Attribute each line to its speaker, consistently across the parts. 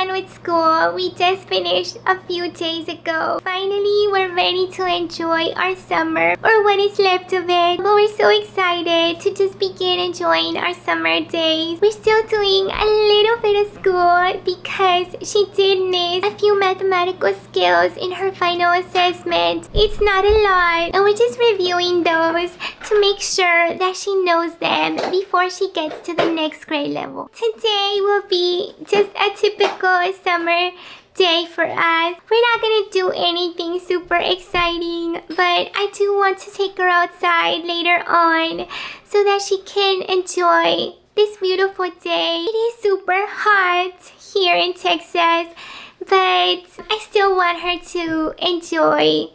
Speaker 1: done with school. We just finished a few days ago. Finally, we're ready to enjoy our summer, or what is left of it. But we're so excited to just begin enjoying our summer days. We're still doing a little bit of school because she did miss a few mathematical skills in her final assessment. It's not a lot, and we're just reviewing those to make sure that she knows them before she gets to the next grade level. Today will be just a typical summer day for us. We're not gonna do anything super exciting, but I do want to take her outside later on so that she can enjoy this beautiful day. It is super hot here in Texas, but I still want her to enjoy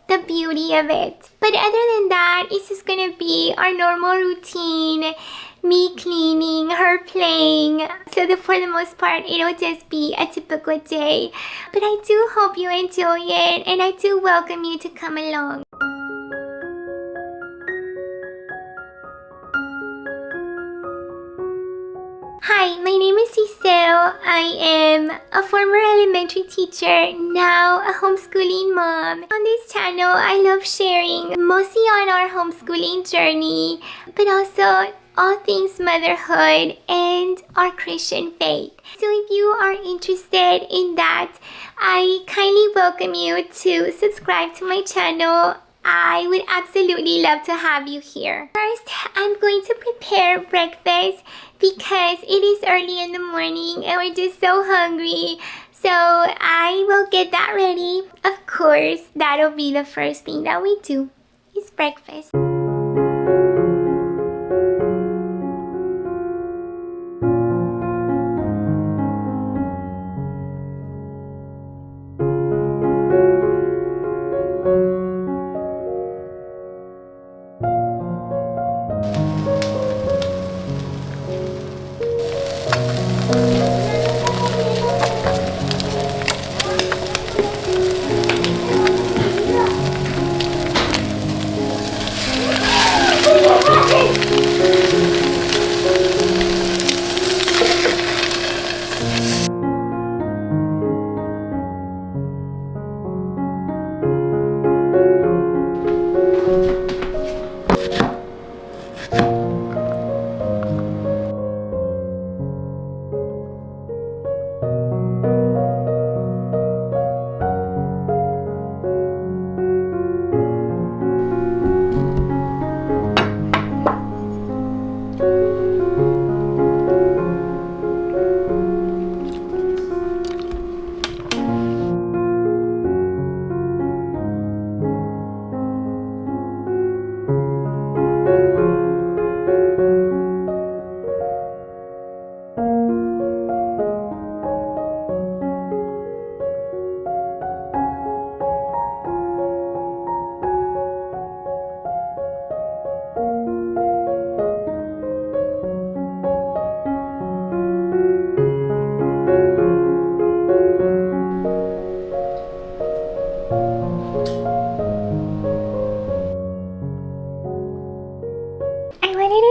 Speaker 1: the beauty of it. But other than that, it's just gonna be our normal routine. Me cleaning, her playing. So for the most part, it'll just be a typical day. But I do hope you enjoy it, and I do welcome you to come along. Hi, my name is Giselle. I am a former elementary teacher, now a homeschooling mom. On this channel, I love sharing mostly on our homeschooling journey, but also all things motherhood and our Christian faith. So if you are interested in that, I kindly welcome you to subscribe to my channel. I would absolutely love to have you here. First, I'm going to prepare breakfast because it is early in the morning and we're just so hungry. So I will get that ready. Of course, that'll be the first thing that we do is breakfast.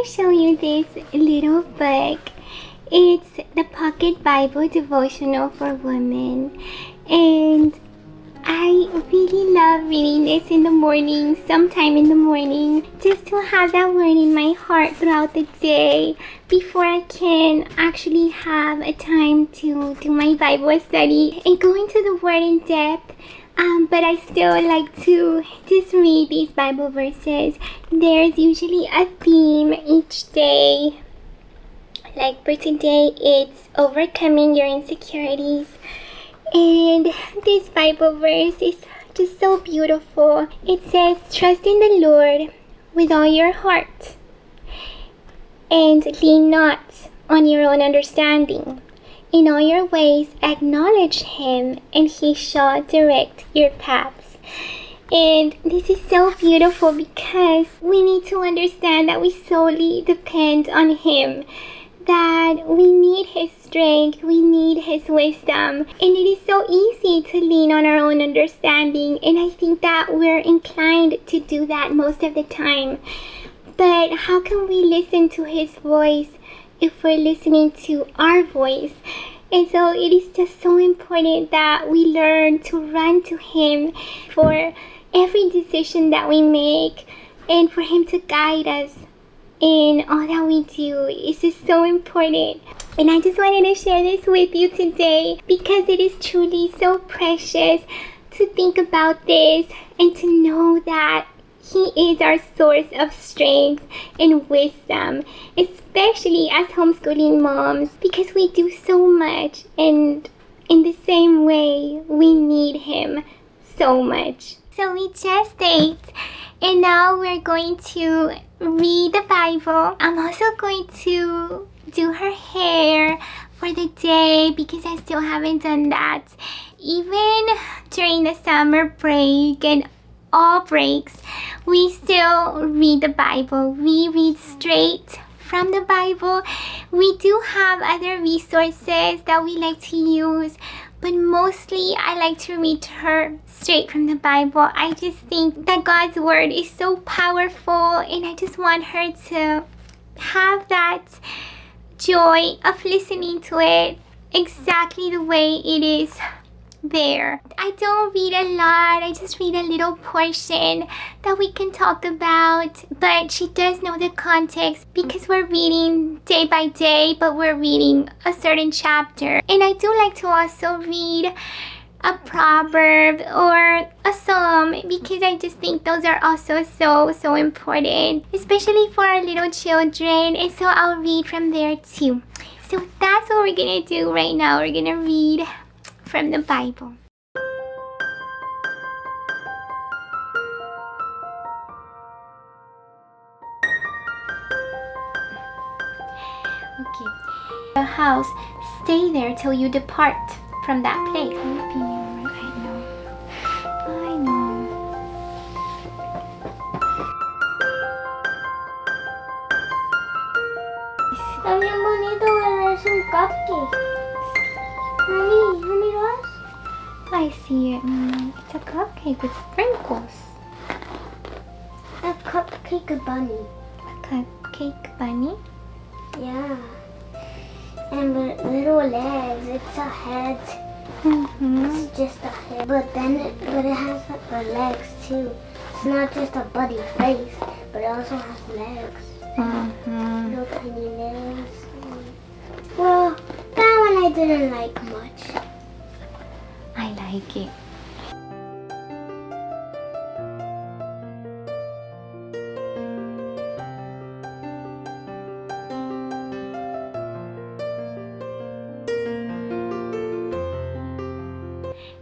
Speaker 1: Show you this little book. It's the Pocket Bible Devotional for Women, and I really love reading this in the morning, sometime in the morning, just to have that word in my heart throughout the day before I can actually have a time to do my Bible study and go into the word in depth. But I still like to just read these Bible verses. There's usually a theme each day. Like for today, it's overcoming your insecurities. And this Bible verse is just so beautiful. It says, trust in the Lord with all your heart and lean not on your own understanding. In all your ways, acknowledge Him, and He shall direct your paths. And this is so beautiful because we need to understand that we solely depend on Him, that we need His strength, we need His wisdom, and it is so easy to lean on our own understanding, and I think that we're inclined to do that most of the time. But how can we listen to His voice if we're listening to our voice? And so it is just so important that we learn to run to Him for every decision that we make and for Him to guide us in all that we do. It's just so important. And I just wanted to share this with you today because it is truly so precious to think about this and to know that He is our source of strength and wisdom, especially as homeschooling moms, because we do so much, and in the same way, we need Him so much. So we just ate, and now we're going to read the Bible. I'm also going to do her hair for the day because I still haven't done that. Even during the summer break and all breaks, we still read the Bible. We read straight from the Bible. We do have other resources that we like to use, but mostly I like to read to her straight from the Bible. I just think that God's Word is so powerful, and I just want her to have that joy of listening to it exactly the way it is there. I don't read a lot. I just read a little portion that we can talk about, but she does know the context because we're reading day by day, but we're reading a certain chapter. And I do like to also read a proverb or a psalm because I just think those are also so important, especially for our little children, and so I'll read from there too. So that's what we're gonna do right now. We're gonna read from the Bible. Okay. The house, stay there till you depart from that place. I know. Está bien bonito, pero es un cupcake. Honey, I see it. It's a cupcake with sprinkles. A cupcake bunny. A cupcake bunny?
Speaker 2: Yeah. And with little legs. It's a head. It's just a head. But it has the legs too. It's not just a buddy face, but it also has legs. Little tiny legs. Well, that one I didn't like much.
Speaker 1: I like it.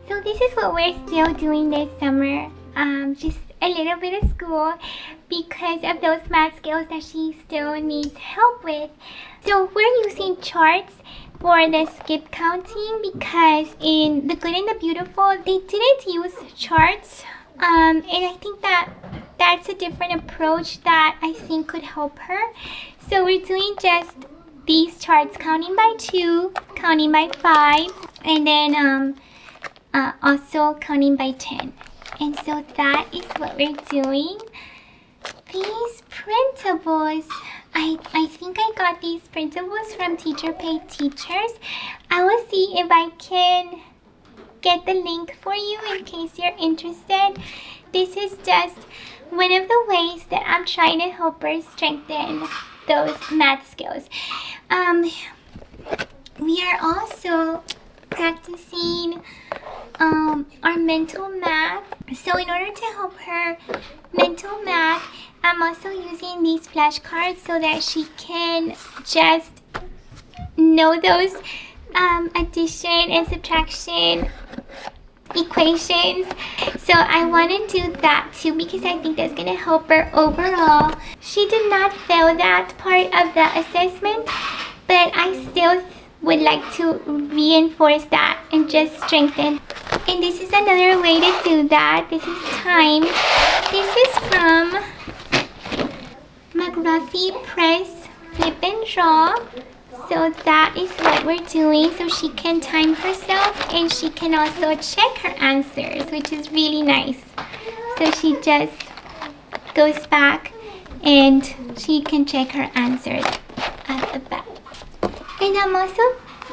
Speaker 1: So this is what we're still doing this summer. Just a little bit of school because of those math skills that she still needs help with. So we're using charts for the skip counting because in The Good and the Beautiful they didn't use charts, and I think that that's a different approach that I think could help her. So we're doing just these charts, counting by 2, counting by 5, and then also counting by 10. And so that is what we're doing. These printables, I think I got these printables from Teacher Pay Teachers. I will see if I can get the link for you in case you're interested. This is just one of the ways that I'm trying to help her strengthen those math skills. We are also practicing our mental math. So in order to help her mental math, I'm also using these flashcards so that she can just know those addition and subtraction equations. So I want to do that too because I think that's going to help her overall. She did not fail that part of the assessment, but I still would like to reinforce that and just strengthen. And this is another way to do that. This is time. This is from McRuffy Press Flip and Draw. So that is what we're doing, so she can time herself and she can also check her answers, which is really nice. So she just goes back and she can check her answers at the back. And I'm also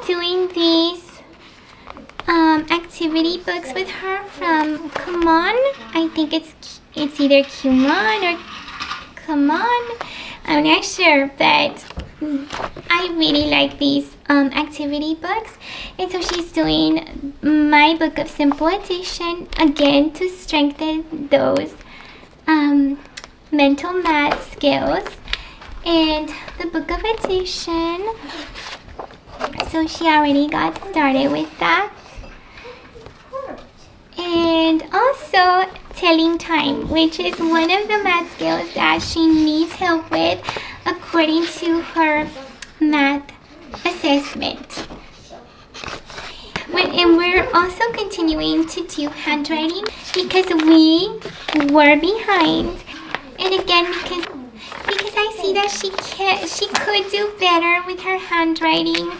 Speaker 1: doing these activity books with her from Come On. I think it's either Kumon or Come On. I'm not sure, but I really like these activity books. And so she's doing my book of simple addition again to strengthen those mental math skills, and the book of addition. So she already got started with that. And also telling time, which is one of the math skills that she needs help with according to her math assessment. And we're also continuing to do handwriting because we were behind. And again, because I see that she could do better with her handwriting.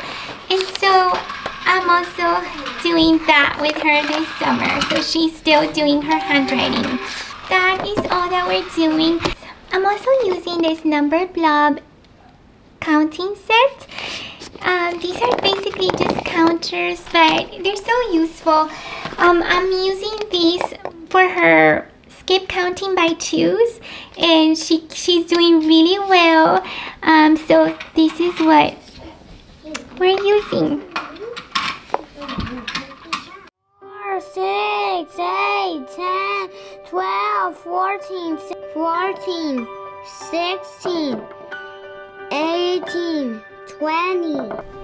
Speaker 1: And so I'm also doing that with her this summer. So she's still doing her handwriting. That is all that we're doing. I'm also using this number blob counting set. These are basically just counters, but they're so useful. I'm using these for her skip counting by twos, and she's doing really well. So this is what we're using.
Speaker 2: 4, 6, 8, 10, 12, 14, 16, 18, 20.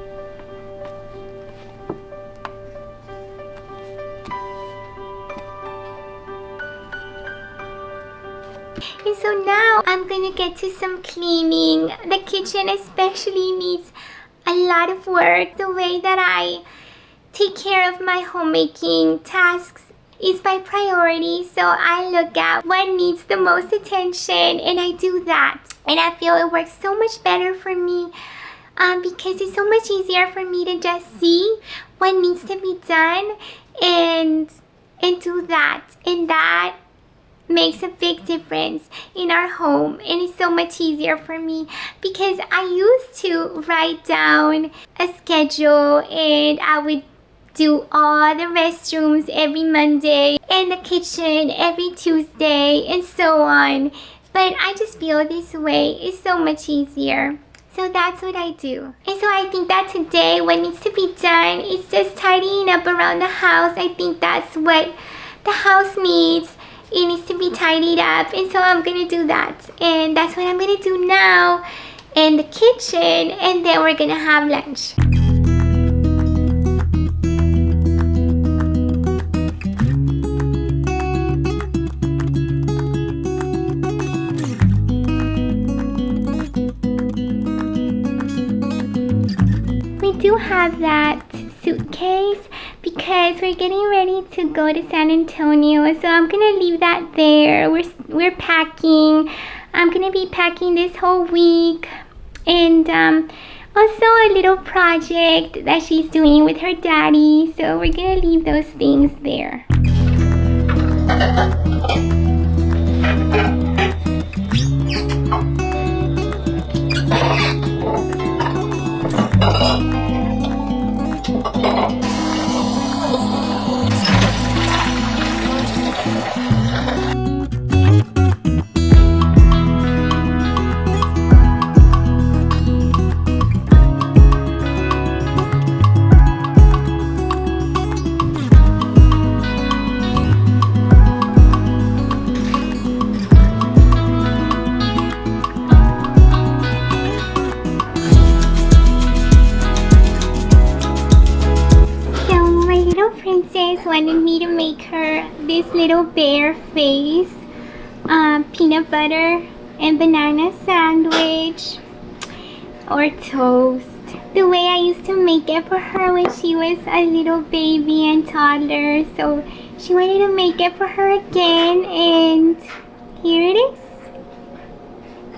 Speaker 1: And so now I'm gonna get to some cleaning. The kitchen especially needs a lot of work. The way that I take care of my homemaking tasks is by priority. So I look at what needs the most attention and I do that. And I feel it works so much better for me because it's so much easier for me to just see what needs to be done and do that. And that makes a big difference in our home, and it's so much easier for me because I used to write down a schedule and I would do all the restrooms every Monday and the kitchen every Tuesday and so on, but I just feel this way is so much easier. So that's what I do. And so I think that today what needs to be done is just tidying up around the house. I think that's what the house needs. It needs to be tidied up, and so I'm gonna do that, and that's what I'm gonna do now in the kitchen, and then we're gonna have lunch. We do have that suitcase because we're getting ready to go to San Antonio, so I'm gonna leave that there. We're packing. I'm gonna be packing this whole week, and also a little project that she's doing with her daddy, so we're gonna leave those things there. Wanted me to make her this little bear face, peanut butter and banana sandwich or toast. The way I used to make it for her when she was a little baby and toddler. So she wanted to make it for her again, and here it is.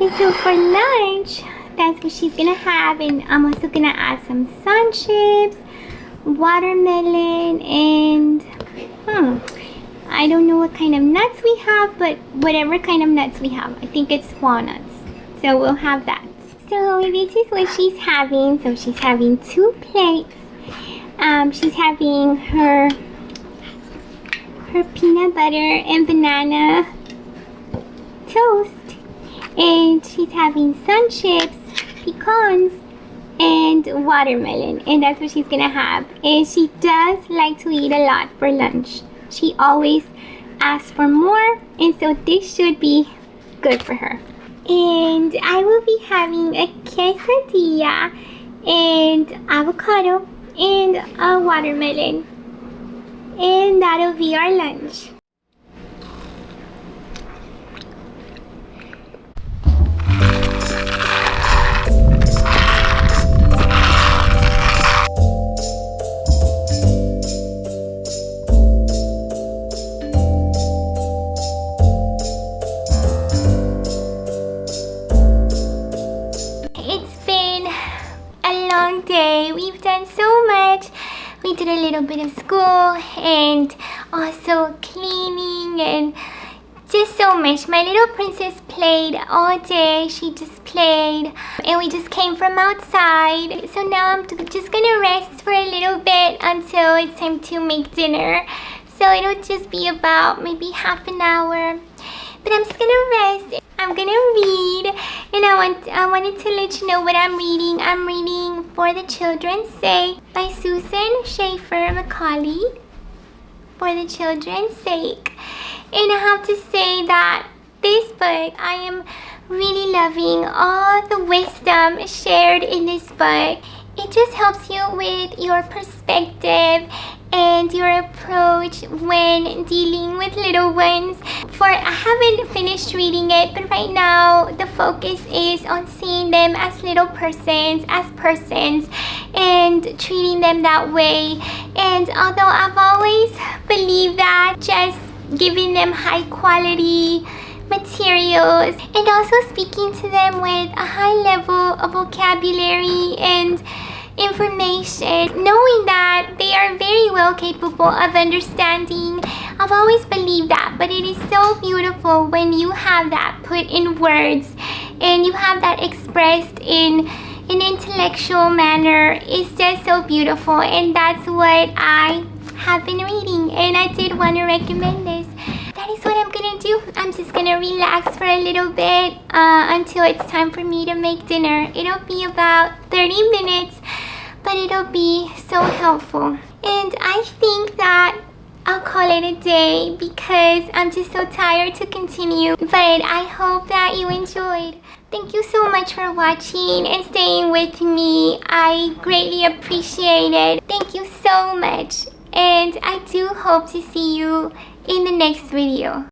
Speaker 1: And so for lunch, that's what she's gonna have, and I'm also gonna add some sun chips, watermelon, and I don't know what kind of nuts we have, but whatever kind of nuts we have, I think it's walnuts, so we'll have that. So this is what she's having. So she's having 2 plates She's having her peanut butter and banana toast, and she's having sun chips, pecans, and watermelon, and that's what she's gonna have. And she does like to eat a lot for lunch. She always asks for more, and so this should be good for her. And I will be having a quesadilla and avocado and a watermelon, and that'll be our lunch. It's been a long day. We've done so much. We did a little bit of school and also cleaning and just so much. My little princess played all day. She just played, and we just came from outside. So now I'm just gonna rest for a little bit until it's time to make dinner. So it'll just be about maybe half an hour. But I'm just gonna rest. I'm gonna read, and I wanted to let you know what I'm reading. I'm reading For the Children's Sake by Susan Schaefer Macaulay. For the Children's Sake. And I have to say that this book, I am really loving all the wisdom shared in this book. It just helps you with your perspective and your approach when dealing with little ones. I haven't finished reading it, but right now the focus is on seeing them as little persons, and treating them that way. And although I've always believed that just giving them high quality materials and also speaking to them with a high level of vocabulary and information, knowing that they are very well capable of understanding, I've always believed that. But it is so beautiful when you have that put in words and you have that expressed in an intellectual manner. It's just so beautiful, and that's what I have been reading, and I did want to recommend this. That is what I'm gonna do. I'm just gonna relax for a little bit until it's time for me to make dinner. It'll be about 30 minutes, but it'll be so helpful. And I think that I'll call it a day because I'm just so tired to continue. But I hope that you enjoyed. Thank you so much for watching and staying with me. I greatly appreciate it. Thank you so much. And I do hope to see you in the next video.